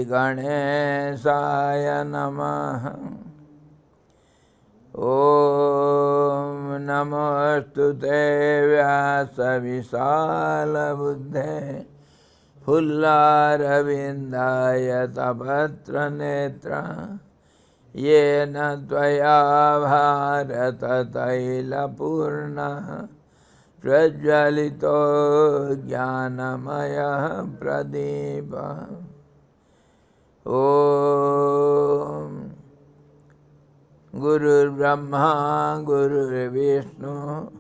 Gणेशाय Namaha. Om Namostute Vyasa Visala Buddhe Pullarvindaya Tapatra Netra Yena Tvaya Bharata Taila Purna Prajvalito Jnanamaya Pradipa. Om Guru Brahma Guru Vishnu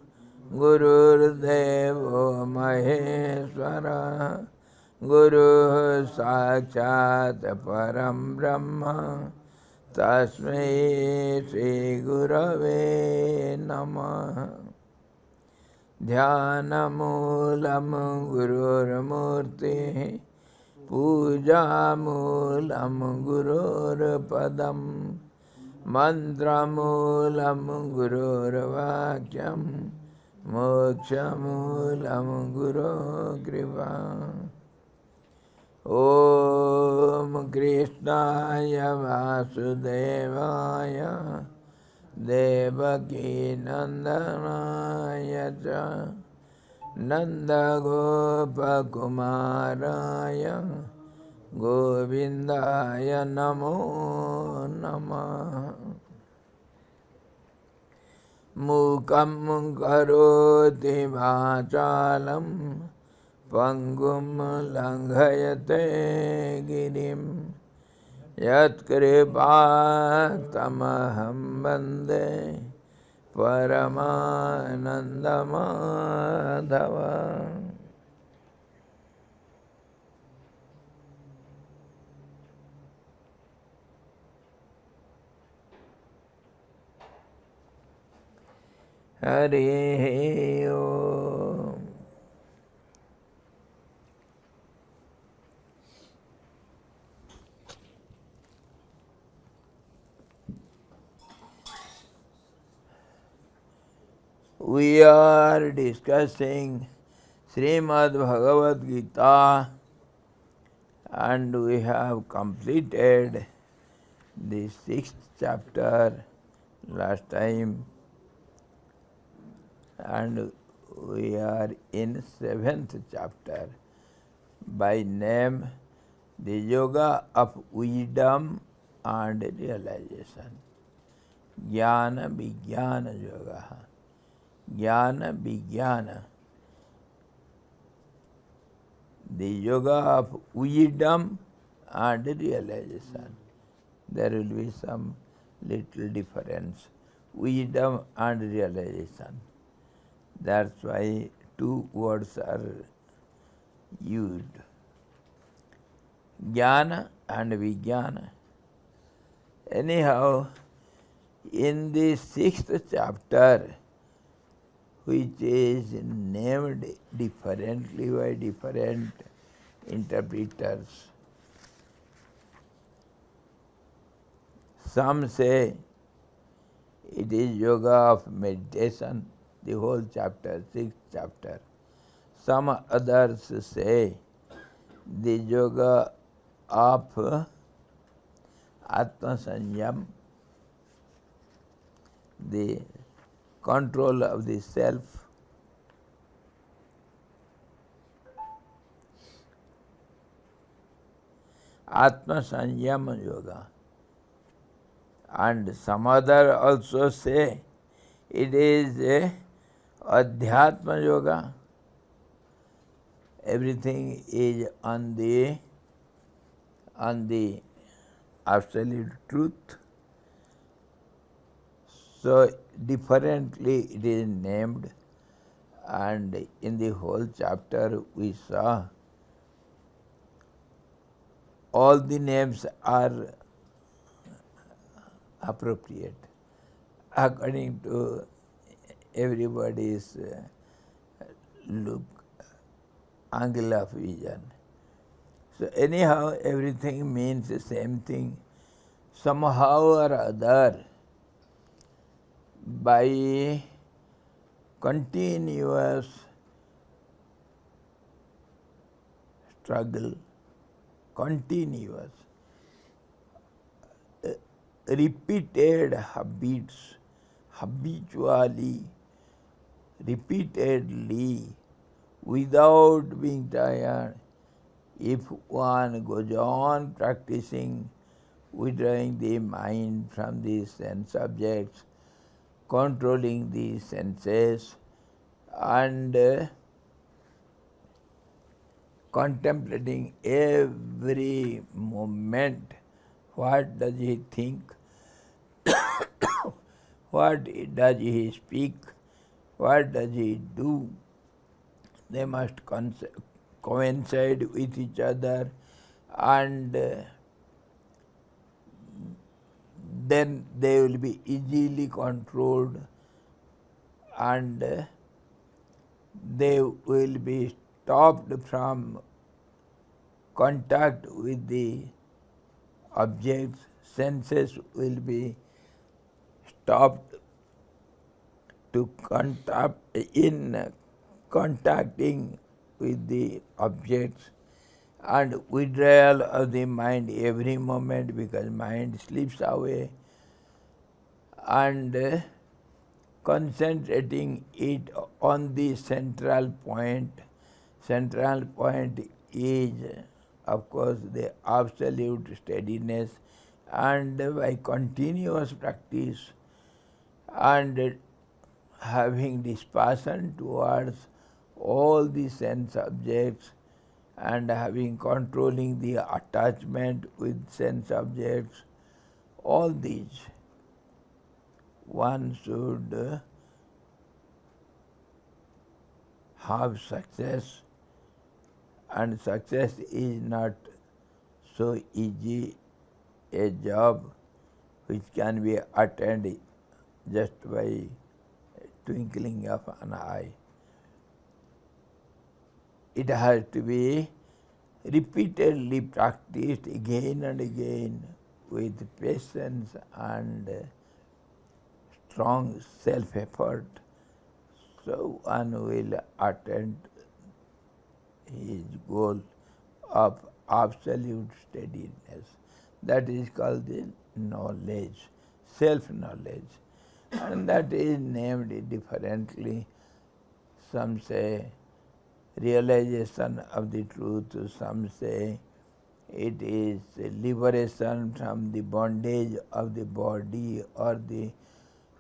Guru Devo Maheshwara Guru Sakshat Param Brahma Tasmai Shri Gurave Namah. Dhyanamoolam Gurur Murti Pujamoolam Gurur Padam Mantramoolam Gurur Vakyam Mokshamoolam Guru Kripa. Om Krishnaya Vasudevaya Devaki Nandanaya Cha Nanda Gopakumaraya Govindaya Namo Namah. Mukam karoti vachalam Pangum langhayate girim Yat kripa tamaham bande Paramananda Madhava. Hari Om. We are discussing Srimad Bhagavad Gita, and we have completed the 6th chapter last time, and we are in 7th chapter by name the Yoga of Wisdom and Realization. Jnana-Vijnana Yoga. Jnana-Vijnana, the yoga of wisdom and realization. There will be some little difference. Wisdom and realization. That's why two words are used. Jnana and Vijnana. Anyhow, in the 6th chapter, which is named differently by different interpreters. Some say it is yoga of meditation, the whole chapter, 6th chapter. Some others say the yoga of Atma-Sanyam, the control of the self. Atma-Sanyam Yoga. And some other also say it is a Adhyatma Yoga. Everything is on the absolute truth. So differently it is named, and in the whole chapter we saw all the names are appropriate according to everybody's angle of vision. So anyhow, everything means the same thing. Somehow or other, by continuous struggle, continuous, repeated habits, habitually, repeatedly, without being tired, if one goes on practicing, withdrawing the mind from the sense objects, controlling the senses, and contemplating every moment, what does he think, what does he speak, what does he do. They must coincide with each other, and then they will be easily controlled, and they will be stopped from contact with the objects. Senses will be stopped to contacting with the objects, and withdrawal of the mind every moment, because mind slips away, and concentrating it on the central point. Central point is, of course, the absolute steadiness, and by continuous practice and having dispassion towards all the sense objects, and having controlling the attachment with sense objects, all these one should have success, and success is not so easy a job which can be attained just by twinkling of an eye. It has to be repeatedly practiced again and again with patience and strong self-effort, so one will attain his goal of absolute steadiness. That is called the knowledge, self-knowledge, and that is named differently. Some say realization of the truth, some say it is liberation from the bondage of the body or the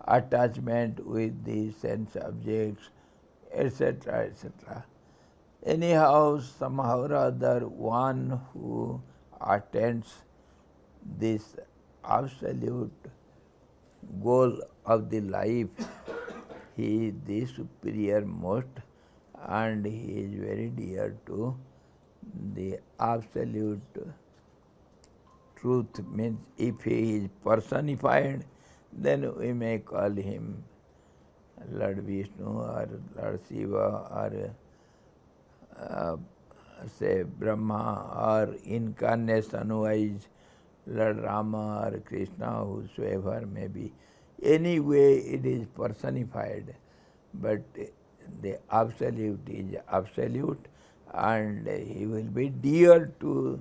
attachment with the sense objects, etc., etc. Anyhow, somehow or other, one who attains this absolute goal of the life, he is the superior most, and he is very dear to the absolute truth. Means if he is personified, then we may call him Lord Vishnu or Lord Shiva or say Brahma, or incarnation-wise Lord Rama or Krishna, whosoever may be. Anyway, it is personified, but the absolute is absolute, and he will be dear to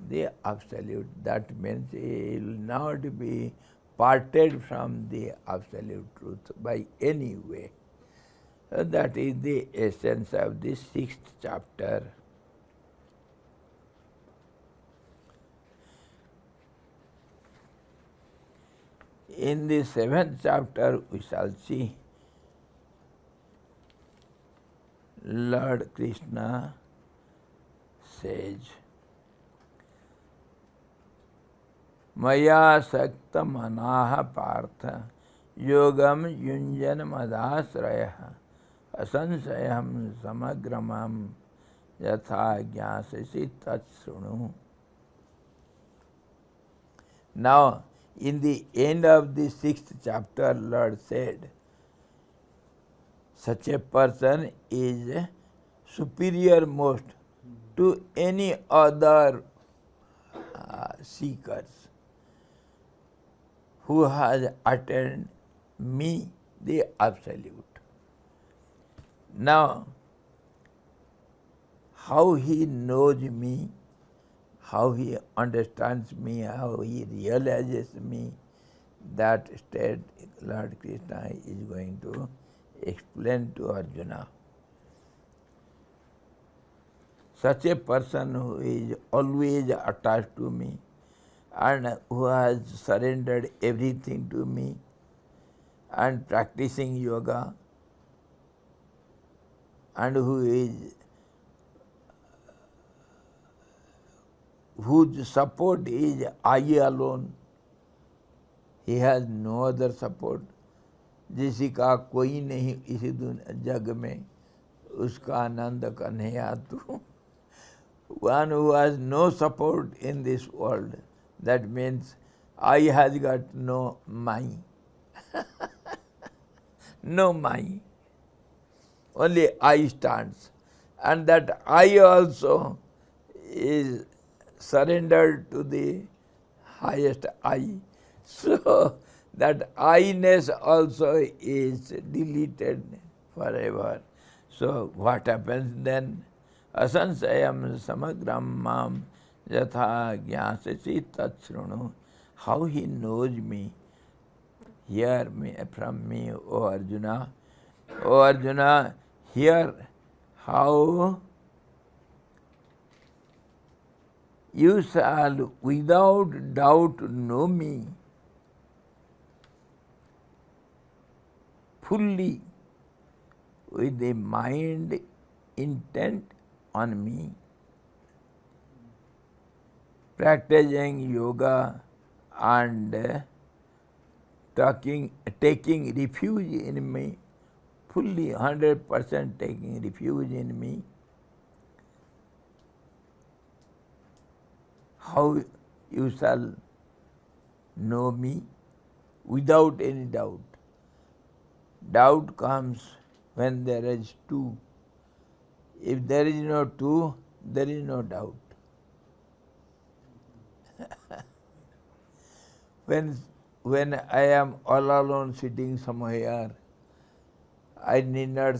the absolute. That means he will not be parted from the absolute truth by any way. That is the essence of the 6th chapter. In the 7th chapter, we shall see Lord Krishna says, Maya sakta manaha partha yogam yunjan madasraya asansayam samagramam yatha jnasasi tatsrunu. Now, in the end of the 6th chapter, Lord said, such a person is superior most to any other seekers who has attained me, the Absolute. Now, how he knows me, how he understands me, how he realizes me, that state Lord Krishna is going to explain to Arjuna. Such a person who is always attached to me and who has surrendered everything to me and practicing yoga, and whose support is I alone. He has no other support. जिसी का कोई नहीं इसी जग में, उसका आनंद कन्हैया तू. One who has no support in this world, that means I has got no mind. No mind. Only I stands. And that I also is surrendered to the highest I. So that I-ness also is deleted forever. So what happens then? Asansayam samagram mam yatha gyasasi tatsrunu. How he knows me. Hear me from me, O Arjuna. O Arjuna, hear how you shall without doubt know me fully with the mind intent on me, practicing yoga and taking refuge in me, fully 100% taking refuge in me. How you shall know me without any doubt. Doubt comes when there is two. If there is no two, there is no doubt. When I am all alone sitting somewhere, I need not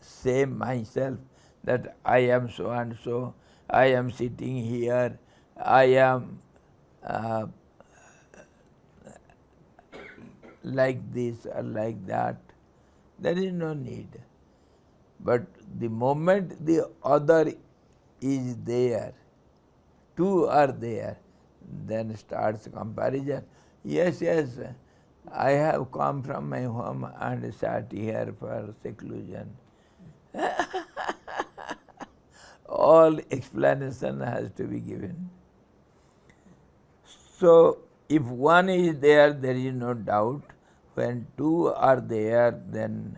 say myself that I am so and so, I am sitting here, I am like this or like that. There is no need. But the moment the other is there, two are there, then starts comparison. Yes, I have come from my home and sat here for seclusion. All explanation has to be given. So, if one is there, there is no doubt. When two are there, then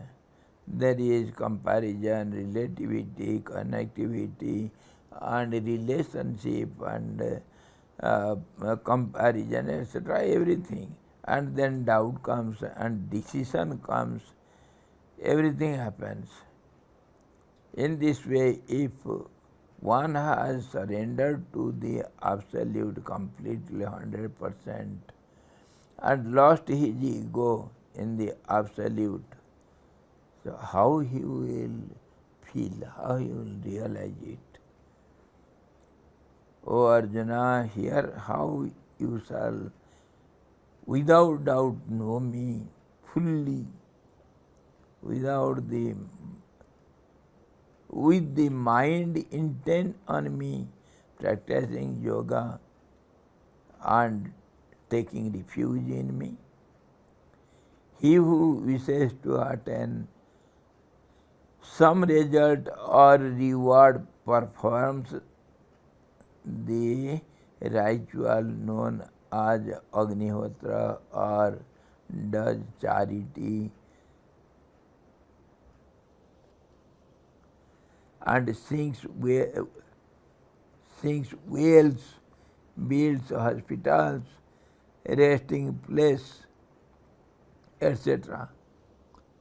there is comparison, relativity, connectivity, and relationship, and comparison, etc., everything. And then doubt comes, and decision comes, everything happens. In this way, if one has surrendered to the Absolute completely 100% and lost his ego in the Absolute, so how he will feel, how he will realize it. O Arjuna, hear how you shall without doubt know me fully, with the mind intent on me, practicing yoga and taking refuge in me. He who wishes to attain some result or reward performs the ritual known as Agnihotra or does charity and sings wells, builds hospitals, resting place, etc.,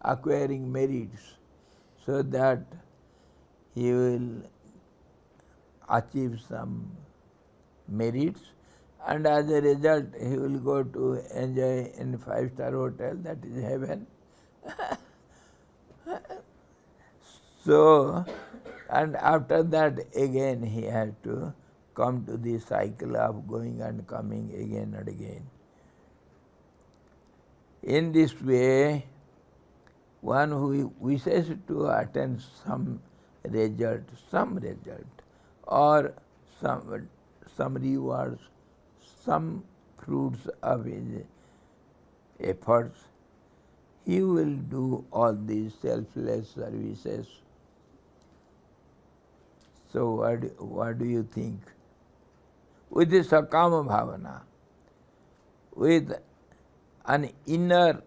acquiring merits so that he will achieve some merits, and as a result he will go to enjoy in 5-star hotel, that is heaven. So And after that again he has to come to the cycle of going and coming again and again. In this way, one who wishes to attain some result, or some rewards, some fruits of his efforts, he will do all these selfless services. So what do you think? With the sakama bhavana, with an inner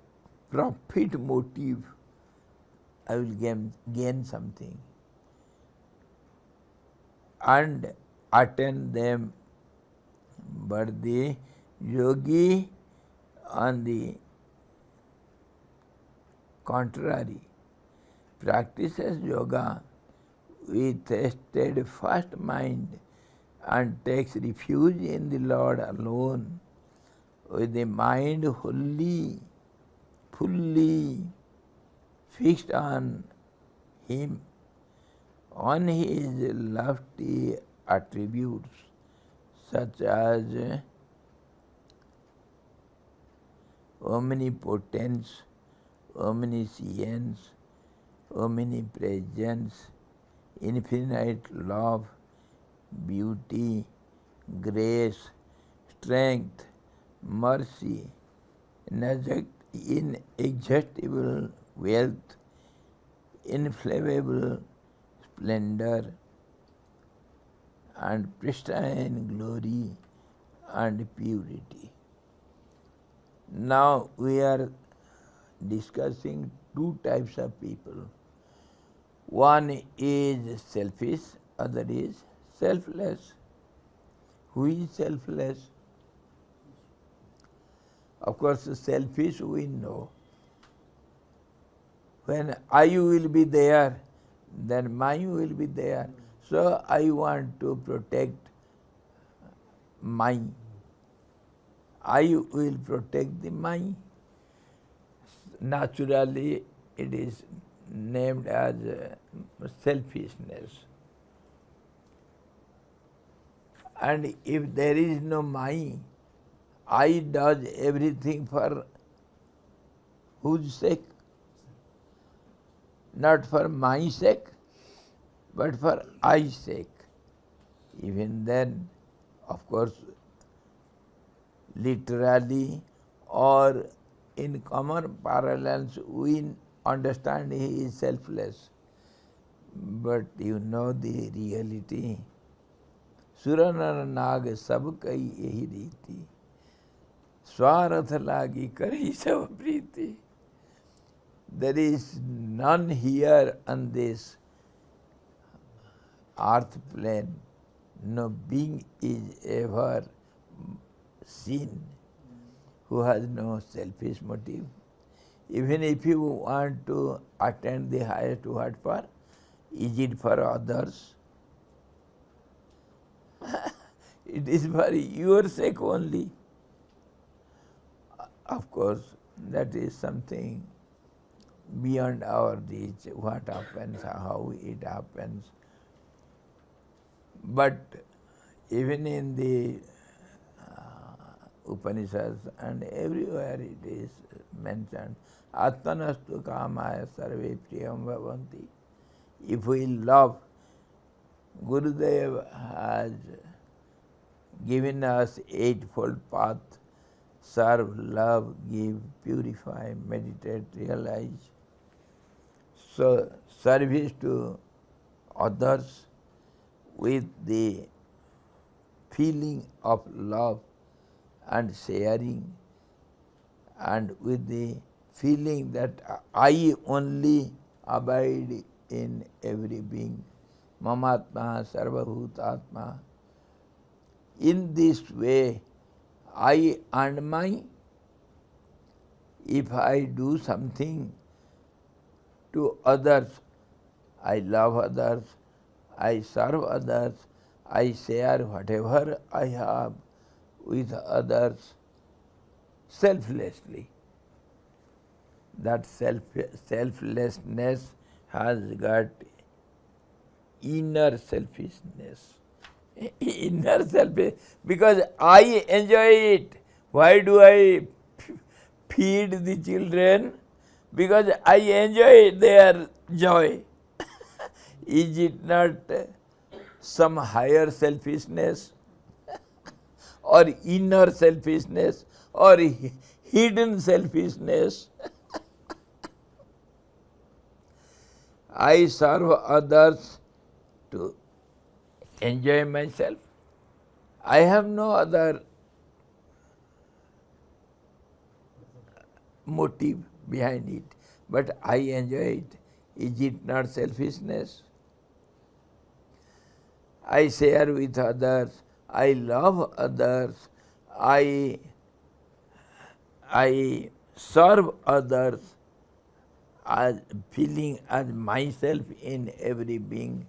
profit motive, I will gain something and attain them. But the yogi, on the contrary, practices yoga with a steadfast mind and takes refuge in the Lord alone, with the mind fully fixed on Him, on His lofty attributes such as omnipotence, omniscience, omnipresence, infinite love, beauty, grace, strength, mercy, inexhaustible wealth, inflammable splendor, and pristine glory and purity. Now we are discussing two types of people. One is selfish, other is selfless. Who is selfless? Of course, selfish we know. When I will be there, then mine will be there. So I want to protect mine. I will protect the mine. Naturally, it is named as selfishness. And if there is no mine, I does everything for whose sake? Not for my sake, but for I's sake. Even then, of course, literally or in common parlance, we understand he is selfless. But you know the reality. Sura nar naag sab kai yahi reeti. Swarath lagi kari sab preeti. There is none here on this earth plane, no being is ever seen who has no selfish motive. Even if you want to attain the highest, what for? Is it for others? It is for your sake only. Of course, that is something beyond our reach, what happens, how it happens. But even in the Upanishads and everywhere it is mentioned, Atmanastu kamaya sarve priyam bhavanti. If we love, Gurudev has given us eightfold path: serve, love, give, purify, meditate, realize. So service to others with the feeling of love and sharing, and with the feeling that I only abide in every being. Mamatma sarvabhutatma. In this way, I and my, if I do something to others, I love others, I serve others, I share whatever I have with others selflessly. That selflessness has got inner selfishness. Inner selfish, because I enjoy it. Why do I feed the children? Because I enjoy their joy. Is it not some higher selfishness, or inner selfishness, or hidden selfishness? I serve others to enjoy myself. I have no other motive behind it, but I enjoy it. Is it not selfishness? I share with others, I love others, I serve others, as feeling as myself in every being.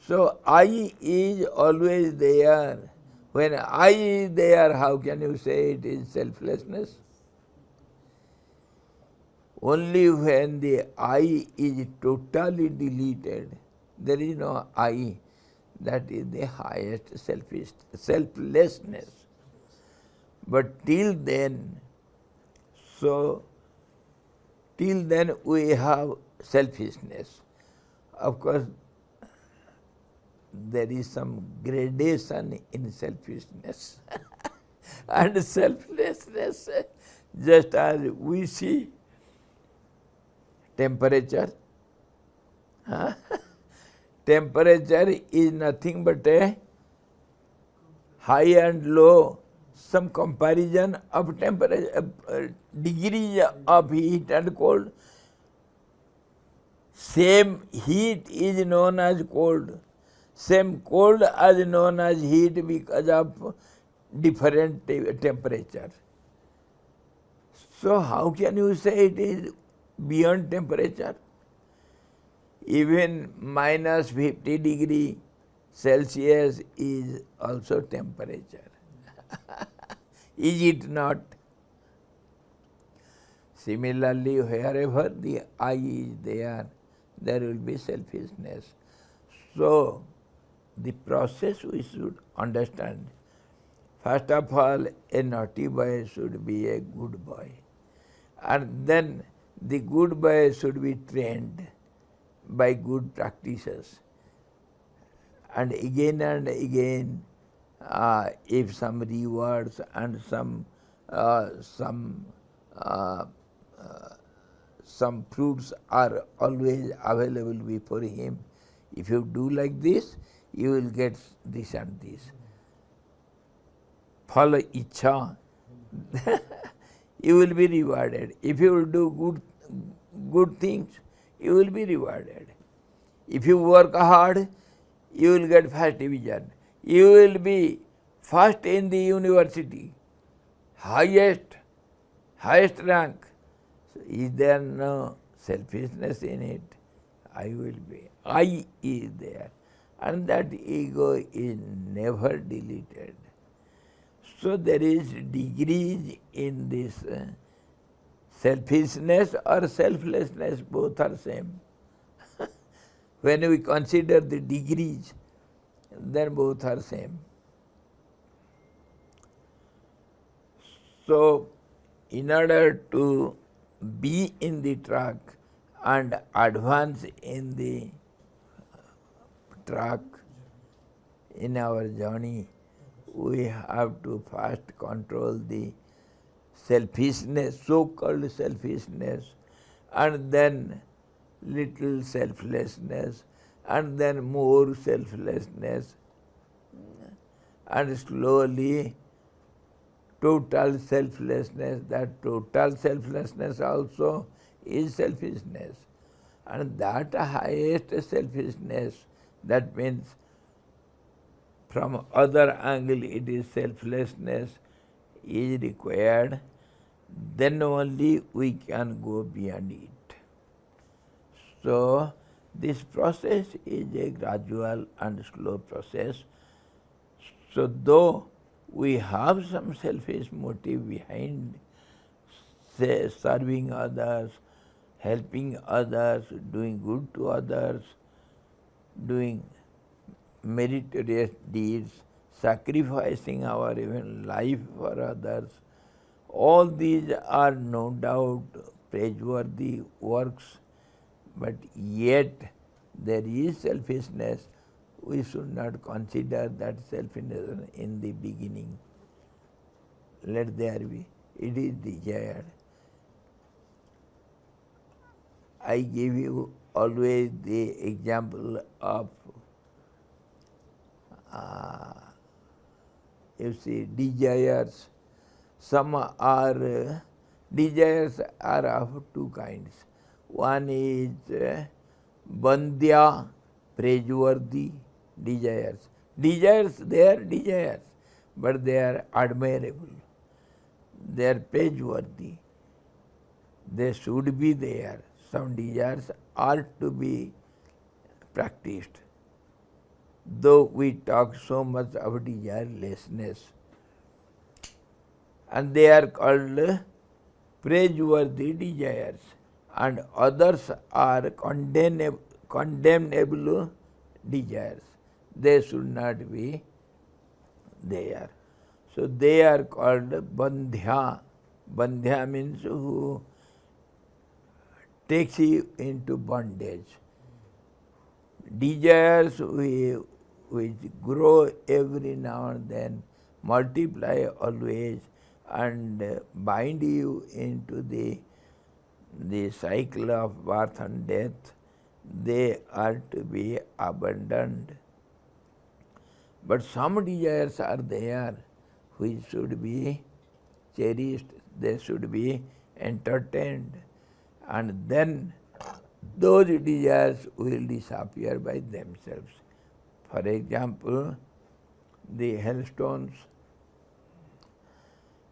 So I is always there. When I is there, how can you say it is selflessness? Only when the I is totally deleted, there is no I. That is the highest selflessness. But till then, till then we have selfishness. Of course, there is some gradation in selfishness and selflessness. Just as we see temperature, temperature is nothing but a high and low, some comparison of temperature, degrees of heat and cold. Same heat is known as cold. Same cold is known as heat because of different temperature. So how can you say it is beyond temperature? Even minus 50 degree Celsius is also temperature. Is it not? Similarly, wherever the I is there will be selfishness. So, the process we should understand. First of all, a naughty boy should be a good boy. And then the good boy should be trained by good practices. And again, if some rewards and some fruits are always available before him, if you do like this, you will get this and this. Follow ichha, you will be rewarded. If you will do good things, you will be rewarded. If you work hard, you will get first division. You will be first in the university, highest rank. So is there no selfishness in it? I will be. I is there. And that ego is never deleted. So there is degrees in this selfishness or selflessness, both are same. When we consider the degrees, then both are same. So, in order to be in the track and advance in the track in our journey, we have to first control the selfishness, so-called selfishness, and then little selflessness, and then more selflessness, and slowly total selflessness. That total selflessness also is selfishness. And that highest selfishness, that means from other angle it is selflessness, is required, then only we can go beyond it. So, this process is a gradual and slow process. So, though we have some selfish motive behind, say, serving others, helping others, doing good to others, doing meritorious deeds, sacrificing our even life for others. All these are no doubt praiseworthy works, but yet there is selfishness. We should not consider that selfishness in the beginning. Let there be. It is desired. I give you always the example of, you see, desires. Some are, desires are of two kinds. One is bandhya, praiseworthy desires. Desires, they are desires, but they are admirable. They are praiseworthy. They should be there. Some desires are to be practiced. Though we talk so much of desirelessness, and they are called praiseworthy desires, and others are condemnable desires. They should not be there. So they are called bandhya. Bandhya means who takes you into bondage. Desires which grow every now and then, multiply always, and bind you into the cycle of birth and death, they are to be abandoned. But some desires are there which should be cherished, they should be entertained, and then those desires will disappear by themselves. For example, the hailstones,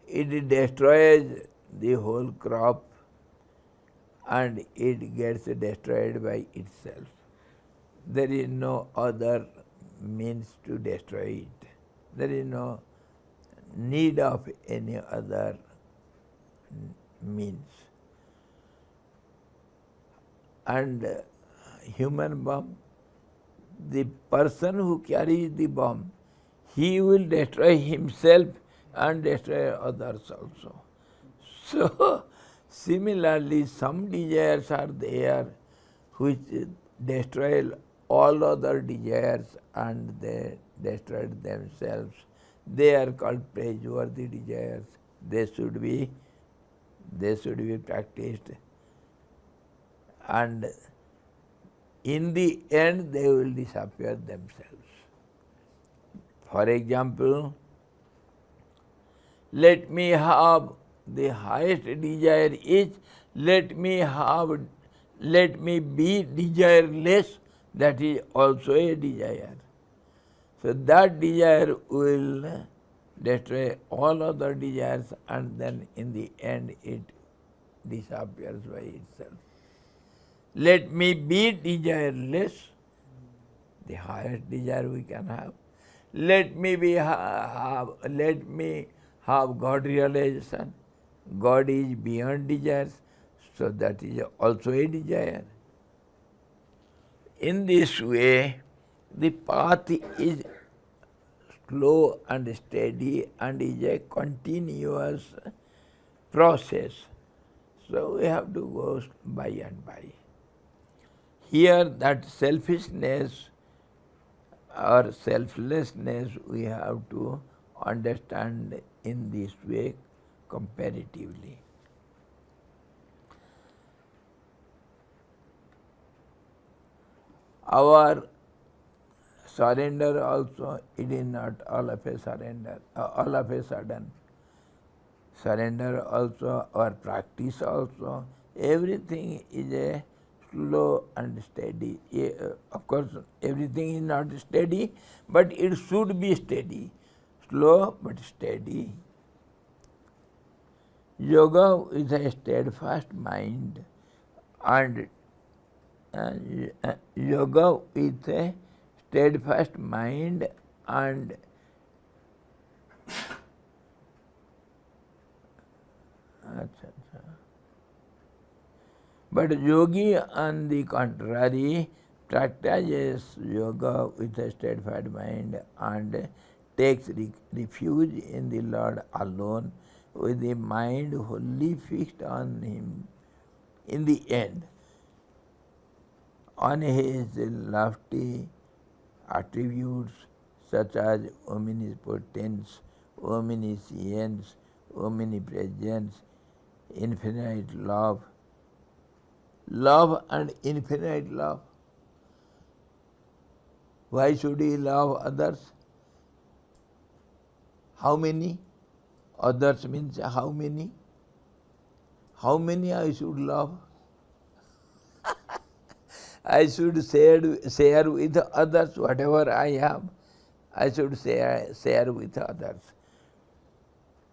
it destroys the whole crop and it gets destroyed by itself. There is no other means to destroy it. There is no need of any other means. And human bomb, the person who carries the bomb, he will destroy himself and destroy others also. So, similarly, some desires are there which destroy all other desires and they destroy themselves. They are called praiseworthy desires. They should be practiced. And in the end, they will disappear themselves. For example, let me have the highest desire is let me be desireless. That is also a desire. So that desire will destroy all other desires, and then in the end it disappears by itself. Let me be desireless, the highest desire we can have. Let me have God realization. God is beyond desires, so that is also a desire. In this way, the path is slow and steady and is a continuous process. So we have to go by and by. Here that selfishness or selflessness we have to understand in this way comparatively. Our surrender also, it is not all of a surrender, all of a sudden. Surrender also, our practice also, everything is a slow and steady. Of course, everything is not steady, but it should be steady. Slow but steady. Yoga is a steadfast mind, and yoga with a steadfast mind and but yogi on the contrary, practices yoga with a steadfast mind and takes refuge in the Lord alone with the mind wholly fixed on Him. In the end, on His lofty attributes such as omnipotence, omniscience, omnipresence, infinite love, love and infinite love. Why should he love others? How many? Others means how many? How many I should love? I should share with others whatever I have. I should share with others.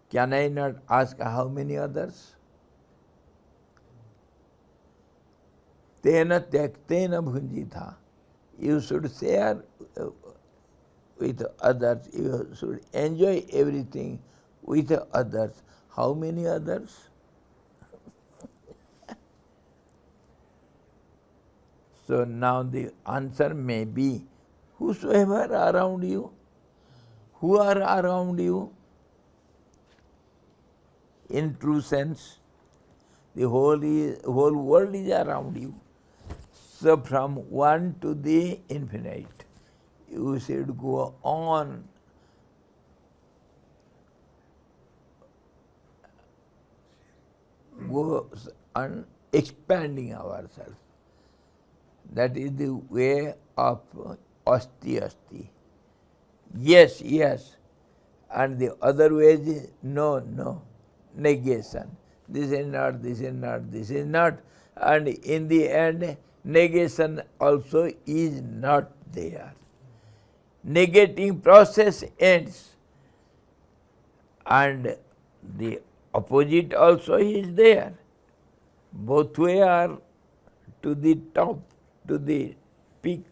Can I not ask how many others? Tena tyaktena bhunjitha. You should share with others. You should enjoy everything with others. How many others? So now the answer may be, whosoever around you, who are around you, in true sense, the whole world is around you. So from one to the infinite, you should go on expanding ourselves. That is the way of asti asti. Yes, yes. And the other way is no, no. Negation. This is not, this is not, this is not. And in the end, negation also is not there. Negating process ends. And the opposite also is there. Both way are to the top, to the peak.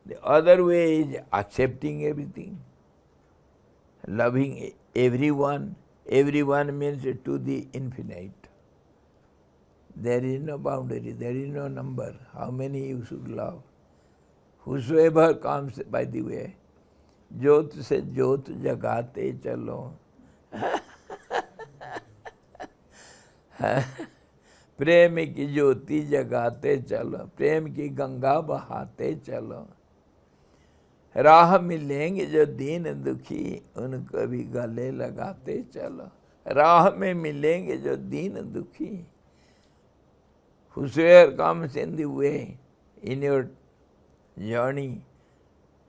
The other way is accepting everything, loving everyone. Everyone means to the infinite. There is no boundary, there is no number. How many you should love? Whosoever comes by the way, Jyot se Jyot jagate chalo. प्रेम की ज्योति जगाते चलो, प्रेम की गंगा बहाते चलो। राह मिलेंगे जो दीन दुखी, उनको भी गले लगाते चलो। राह में मिलेंगे जो दीन दुखी। Whosoever comes in the way, in your journey,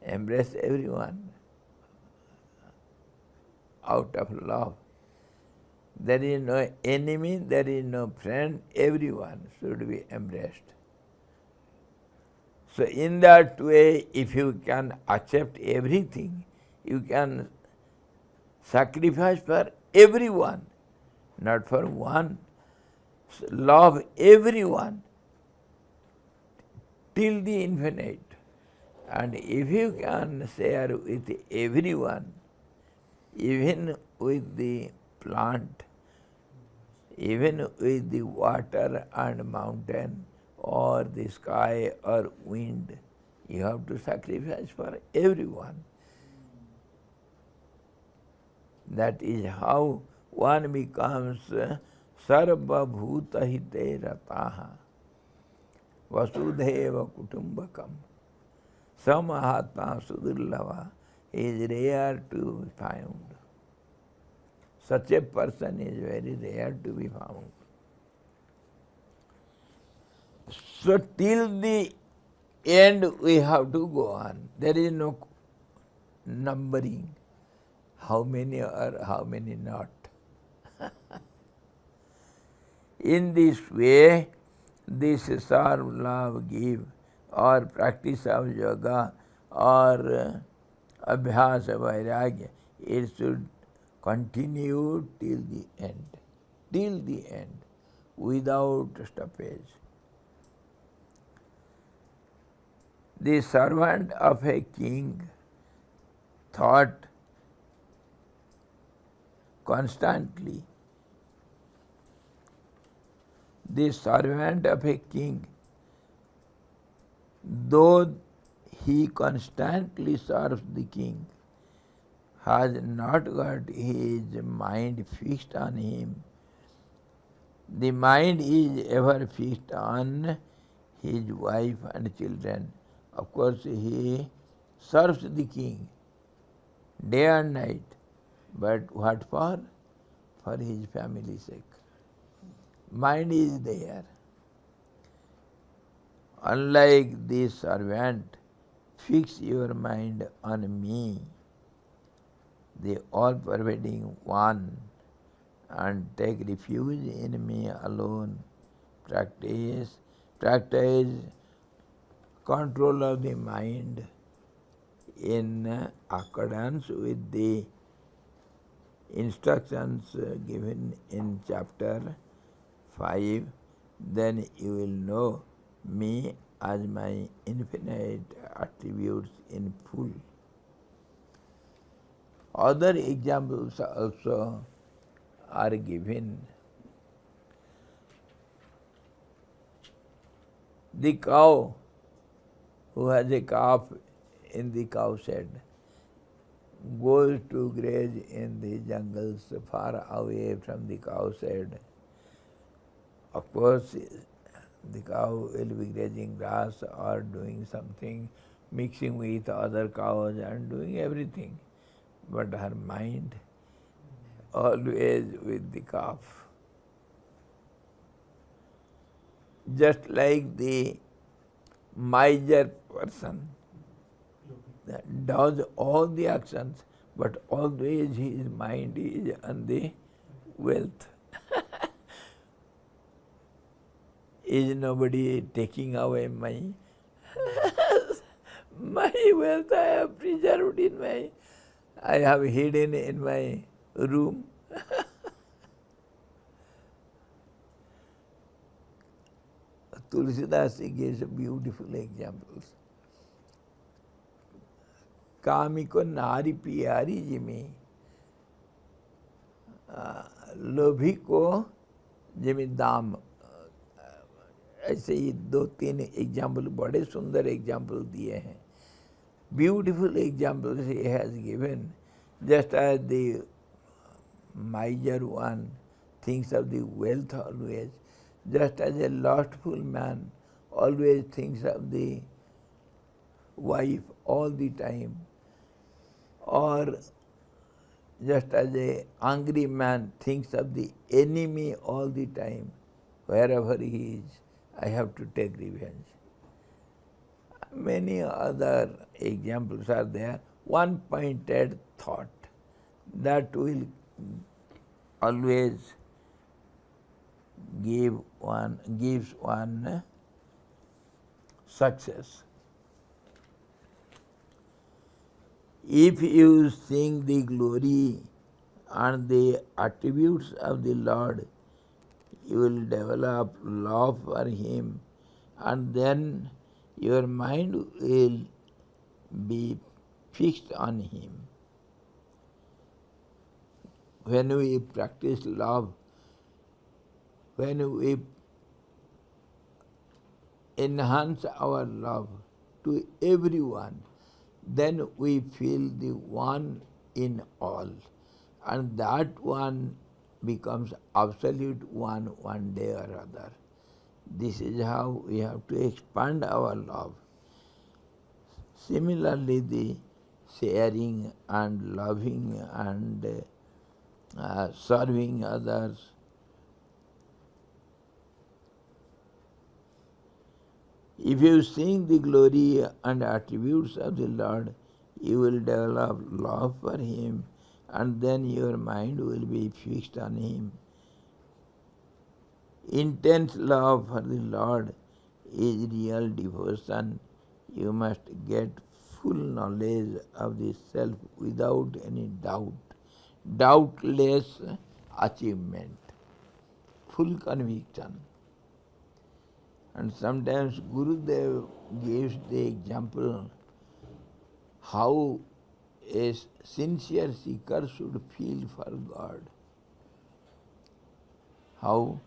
embrace everyone out of love. There is no enemy, there is no friend, everyone should be embraced. So in that way, if you can accept everything, you can sacrifice for everyone, not for one. Love everyone till the infinite. And if you can share with everyone, even with the plant, even with the water and mountain, or the sky or wind, you have to sacrifice for everyone. That is how one becomes sarva bhuta hite rataha vasudhaiva kutumbakam. Samahatma sudurlava is rare to be found. Such a person is very rare to be found. So till the end we have to go on. There is no numbering how many are, how many not. In this way, this serve, love, give, or practice of yoga, or abhyasa vairagya, it should continue till the end, without stoppage. The servant of a king thought constantly. The servant of a king Though he constantly serves the king, has not got his mind fixed on him. The mind is ever fixed on his wife and children. Of course, he serves the king day and night. But what for? For his family's sake. Mind is there. Unlike this servant, fix your mind on me, the all-pervading one, and take refuge in me alone. Practice control of the mind in accordance with the instructions given in chapter 5, then you will know me as my infinite attributes in full. Other examples also are given. The cow who has a calf in the cow shed goes to graze in the jungles far away from the cow shed. Of course, the cow will be grazing grass or doing something, mixing with other cows and doing everything. But her mind always with the calf. Just like the miser person that does all the actions, but always his mind is on the wealth. Is nobody taking away my my wealth? I have preserved in my, I have hidden in my room. Tulsidas gives beautiful examples. कामी को नारी प्यारी Jimmy, लोभी को Jimmy दाम. ऐसे ही 2-3 example, बड़े सुंदर एग्जाम्पल दिए हैं. Beautiful examples he has given. Just as the miser one thinks of the wealth always, just as a lustful man always thinks of the wife all the time, or just as a angry man thinks of the enemy all the time, wherever he is, I have to take revenge. Many other examples are there. One pointed thought that will always gives one success. If you sing the glory and the attributes of the Lord, you will develop love for Him, and then your mind will be fixed on Him. When we practice love, when we enhance our love to everyone, then we feel the one in all, and that one becomes absolute one day or other. This is how we have to expand our love. Similarly, the sharing and loving and serving others. If you sing the glory and attributes of the Lord, you will develop love for Him, and then your mind will be fixed on Him. Intense love for the Lord is real devotion. You must get full knowledge of the self without any doubt. Doubtless achievement, full conviction. And sometimes Gurudev gives the example how a sincere seeker should feel for God. How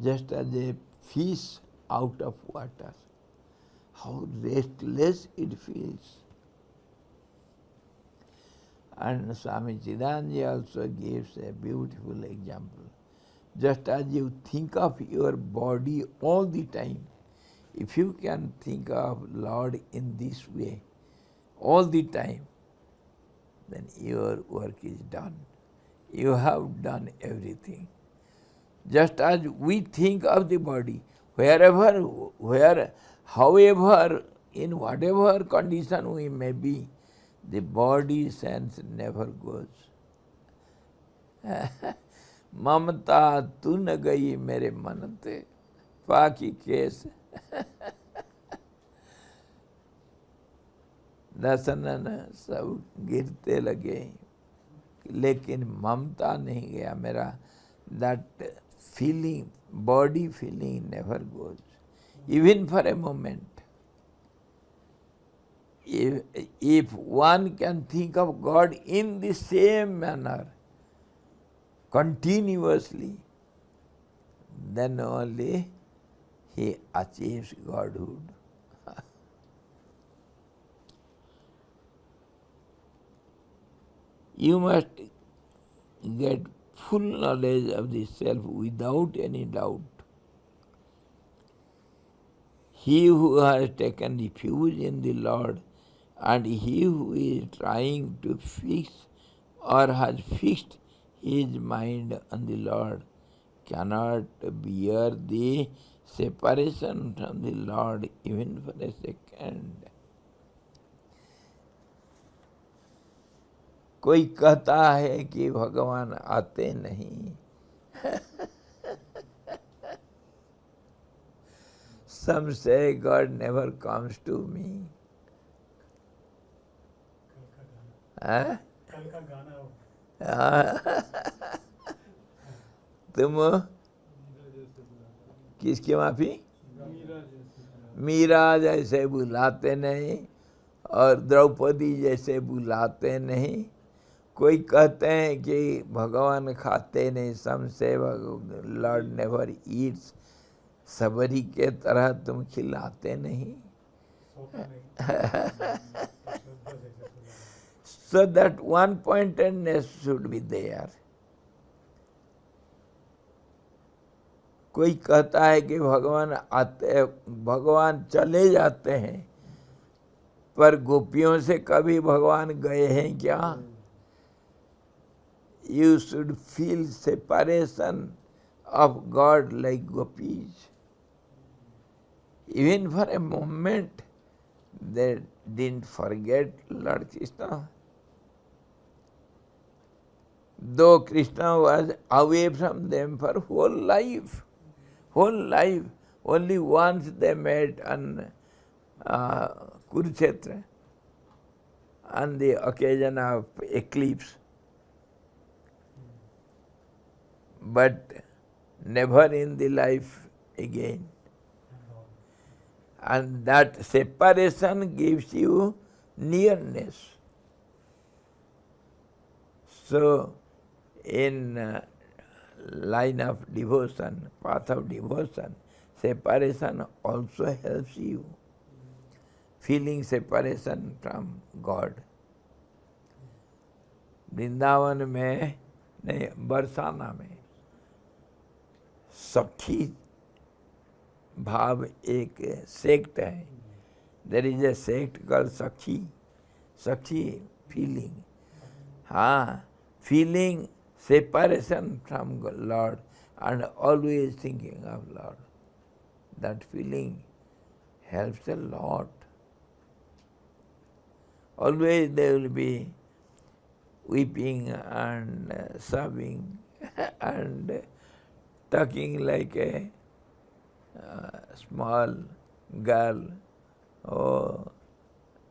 just as a fish out of water. how restless it feels. And Swami Chidanji also gives a beautiful example. Just as you think of your body all the time, if you can think of Lord in this way all the time, then your work is done. You have done everything. Just as we think of the body, however, in whatever condition we may be, the body sense never goes. ममता तू न गई मेरे मन ते पाकी case दसनन सब गिरते लगे लेकिन ममता नहीं गया मेरा. That feeling, body feeling never goes, even for a moment. If one can think of God in the same manner, continuously, then only he achieves Godhood. You must get full knowledge of the self without any doubt. He who has taken refuge in the Lord and he who is trying to fix or has fixed his mind on the Lord cannot bear the separation from the Lord even for a second. कोई कहता है कि भगवान आते नहीं. Some say God never comes to me. तुम किसकी माफी? मीरा जैसे बुलाते नहीं और द्रौपदी जैसे बुलाते नहीं. कोई कहते हैं कि भगवान खाते नहीं. सम से लॉर्ड नेवर ईट्स. सबरी के तरह तुम खिलाते नहीं. So that one-pointedness should be there. कोई कहता है कि भगवान चले जाते हैं, पर गोपियों से कभी भगवान गए हैं क्या? You should feel separation of God like gopis. Even for a moment, they didn't forget Lord Krishna. Though Krishna was away from them for whole life, only once they met on Kurukshetra on the occasion of eclipse, but never in the life again. And that separation gives you nearness. So, in line of devotion, path of devotion, separation also helps you. Feeling separation from God. Vrindavan में नहीं, बरसाना में सखी भाव एक sect है. There is a sect called Sakhi feeling. हाँ, feeling separation from Lord and always thinking of Lord. That feeling helps a lot. Always they will be weeping and sobbing and talking like a small girl. Oh,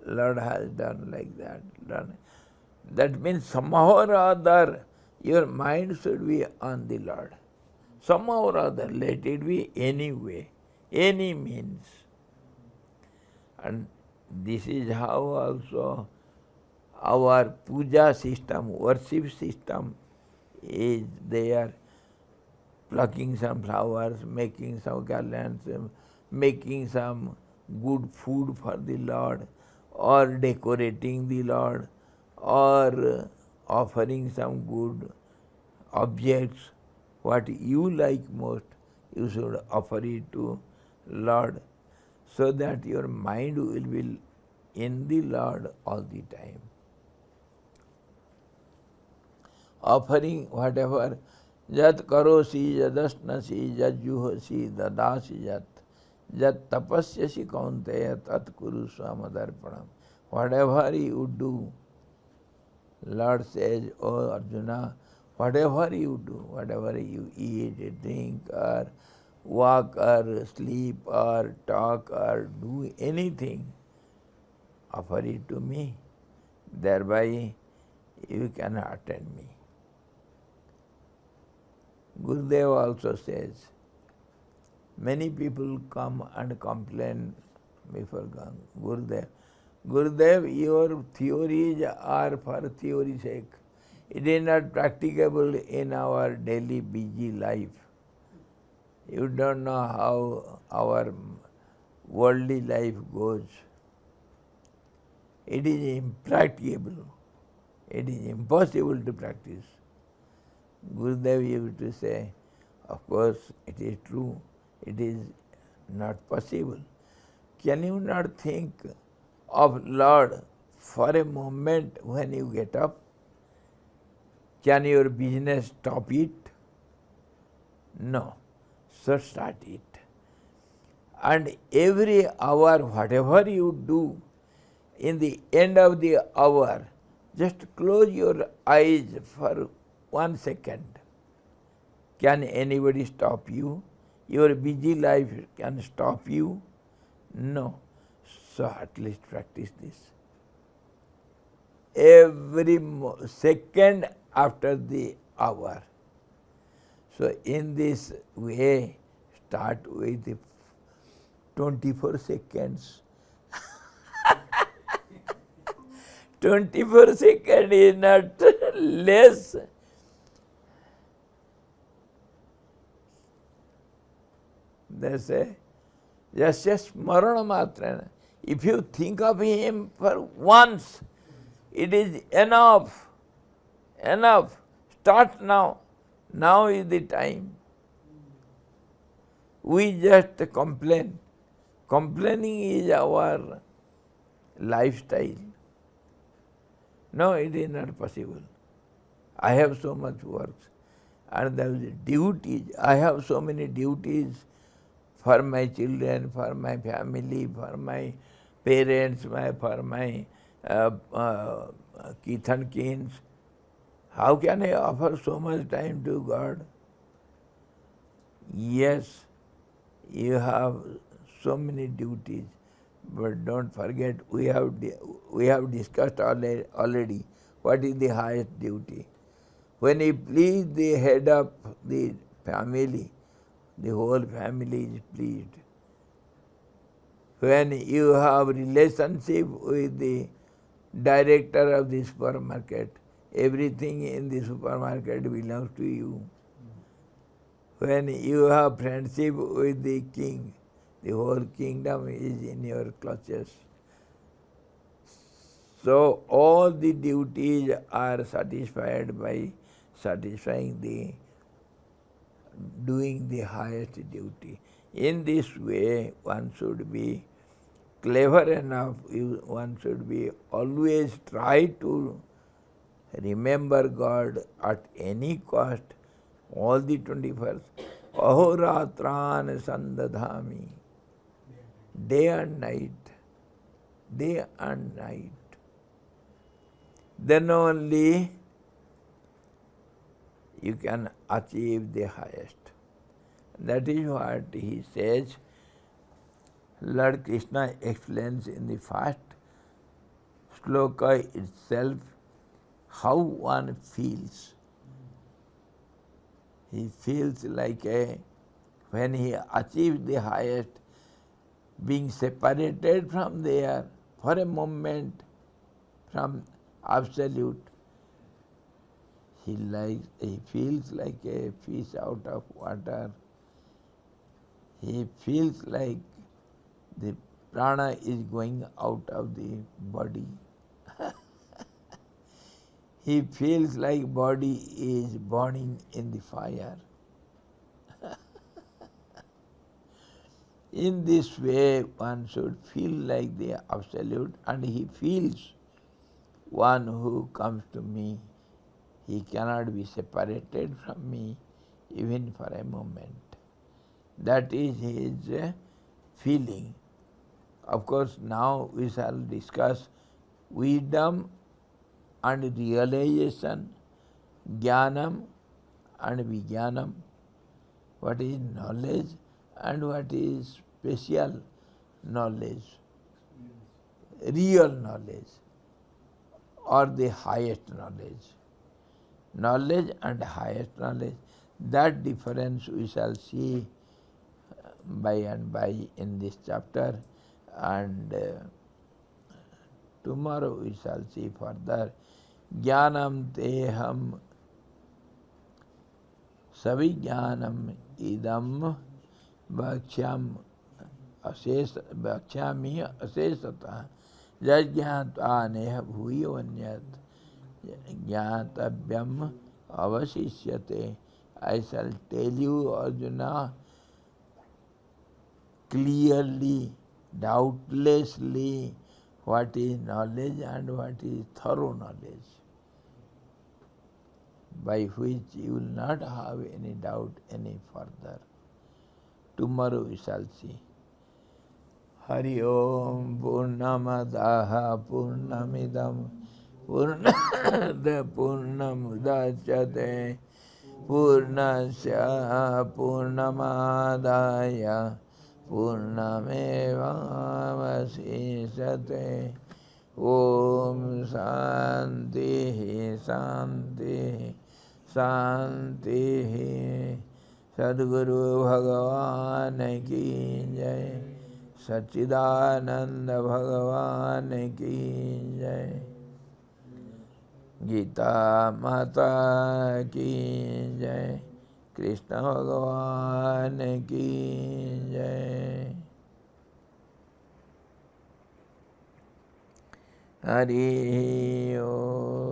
Lord has done like that. That means somehow or other your mind should be on the Lord. Somehow or other, let it be any way, any means. And this is how also our puja system, worship system is there. Plucking some flowers, making some garlands, making some good food for the Lord, or decorating the Lord, or offering some good objects, what you like most, you should offer it to Lord, so that your mind will be in the Lord all the time. Offering whatever, jat karosi jadasnasi jat juhosi dadasi jat tapasyasi kaunteya tat kuru swamadarpanam. Whatever you do, Lord says, oh Arjuna, whatever you do, whatever you eat, drink, or walk, or sleep, or talk, or do anything, offer it to me. Thereby you can attend me. Gurudev also says, many people come and complain before Gurudev. Gurudev, your theories are for theory's sake. It is not practicable in our daily busy life. You don't know how our worldly life goes. It is impracticable. It is impossible to practice. Gurudev used to say, of course it is true, it is not possible. Can you not think of Lord for a moment when you get up? Can your business stop it? No. So start it. And every hour, whatever you do, in the end of the hour, just close your eyes for 1 second. Can anybody stop you? Your busy life can stop you? No. So at least practice this. Every second after the hour. So in this way, start with 24 seconds. 24 seconds is not less. They say, just smarana matrana. If you think of him for once, it is enough. Enough. Start now. Now is the time. We just complain. Complaining is our lifestyle. No, it is not possible. I have so much work. And there is duties. I have so many duties for my children, for my family, for my parents, for my kith and kins. How can I offer so much time to God? Yes, you have so many duties, but don't forget we have discussed already what is the highest duty. When you please the head of the family, the whole family is pleased. When you have relationship with the director of the supermarket, everything in the supermarket belongs to you. When you have friendship with the king, the whole kingdom is in your clutches. So all the duties are satisfied by satisfying doing the highest duty. In this way, one should be clever enough, one should be always try to remember God at any cost, all the 21st. Ahoratran sandadhami. Day and night. Day and night. Then only you can achieve the highest. That is what he says. Lord Krishna explains in the first sloka itself how one feels. He feels like when he achieves the highest, being separated from there for a moment from absolute. He feels like a fish out of water. He feels like the prana is going out of the body. He feels like body is burning in the fire. In this way, one should feel like the absolute, and he feels one who comes to me, he cannot be separated from me even for a moment. That is his feeling. Of course, now we shall discuss wisdom and realization, jnanam and vijnanam, what is knowledge and what is special knowledge, real knowledge or the highest knowledge. Knowledge and highest knowledge, that difference we shall see by and by in this chapter, and tomorrow we shall see further. Jnanam teham savijnanam idam bhaksham bhakshami asesata jajñātva neha bhuyo anyat jnātavyam avasishyate. I shall tell you, Arjuna, clearly, doubtlessly, what is knowledge and what is thorough knowledge, by which you will not have any doubt any further. Tomorrow we shall see. Hari Om Purnamadaha Purnamidam Purnada Purnamudachyate Purnasya Purnamadaya Purnamevavasisate. Om Shanti Shanti Shanti. Sadguru Bhagavan ki jai. Sachidananda Bhagavan ki jai. Gita Mata ki jai. Krishna Bhagavan ki jai. Hari Om.